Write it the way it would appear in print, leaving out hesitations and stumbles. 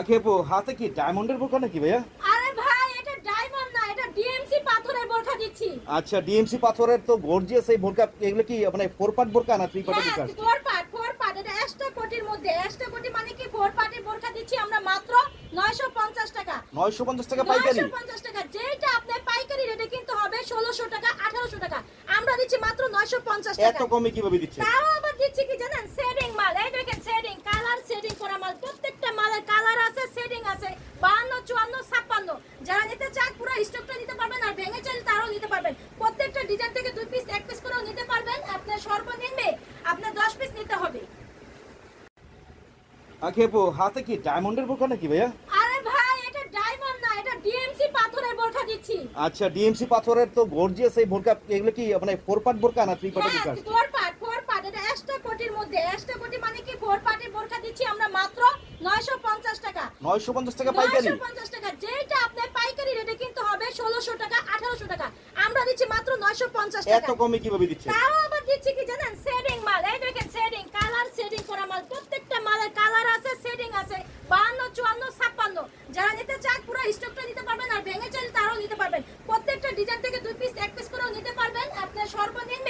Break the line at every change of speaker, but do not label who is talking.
আখেপো হাতে কি ডায়মন্ডের বোরকা নাকি ভাইয়া?
আরে ভাই, এটা ডায়মন্ড না, এটা ডিএমসি পাথরের বোরখা দিচ্ছি।
আচ্ছা, ডিএমসি পাথরের তো গর্জিয়াস এই বোরকা, এগুলো কি মানে 4 পার্ট বোরকা না 3 পার্টের
হ্যাঁ,
বোরকা আসছে?
ফোর পার্ট, এটা এক্সট্রা কোটির মধ্যে। এক্সট্রা কোটি মানে কি, ফোর পার্টের বোরখা দিচ্ছি আমরা মাত্র 950 টাকা।
950 টাকা পাইকারি?
950 টাকা, যেটা আপনার পাইকারি রেটে কিনতে হবে 1600 টাকা, 1800 টাকা, আমরা দিচ্ছি মাত্র 950
এত
টাকা।
কমে কিভাবে দিচ্ছে?
তাও আবার দিচ্ছি কি জানেন, শেডিং মাল। এই দেখেন শেডিং, কালার শেডিং করা মাল। প্রত্যেকটা মালের কালার আছে, শেডিং আছে। 52, 54, 56, যারা নিতে চান পুরো স্টকটা নিতে পারবেন, আর ভেঙে চাইলে তারও নিতে পারবেন। প্রত্যেকটা ডিজাইন থেকে 2 পিস 1 পিস করেও নিতে পারবেন। আপনার সর্বনিম্ন আপনার 10 পিস নিতে হবে।
আখেপো হাতে কি ডায়মন্ডের বোরকা নাকি ভাইয়া?
আরে ভাই, এটা ডায়মন্ড না, এটা ডিএমসি পাথরের বোরখা দিচ্ছি।
আচ্ছা, ডিএমসি পাথরের তো গর্জিয়াস এই বোরকা, এগুলো কি মানে 4 পার্ট বোরকা না 3 পার্টের
হ্যাঁ,
বোরকা আসছে?
ফোর পার্ট, এটা এক্সট্রা কোটির মধ্যে। এক্সট্রা কোটি মানে কি, ফোর পার্টের বোরখা দিচ্ছি আমরা মাত্র 950 টাকা।
950 টাকা পাইকারি?
950 টাকা, যেটা আপনার পাইকারি রেটে কিনতে হবে 1600 টাকা, 1800 টাকা, আমরা দিচ্ছি মাত্র 950
এত
টাকা।
কমে কিভাবে দিচ্ছে?
তাও আবার দিচ্ছি কি জানেন, শেডিং মাল। এই দেখেন শেডিং, কালার শেডিং করা মাল। প্রত্যেকটা মালের কালার আছে, শেডিং আছে। 52, 54, 56, যারা নিতে চান পুরো স্টকটা নিতে পারবেন, আর ভেঙে চাইলে তারও নিতে পারবেন। প্রত্যেকটা ডিজাইন থেকে 2 পিস 1 পিস করেও নিতে পারবেন। আপনার সর্বনিম্ন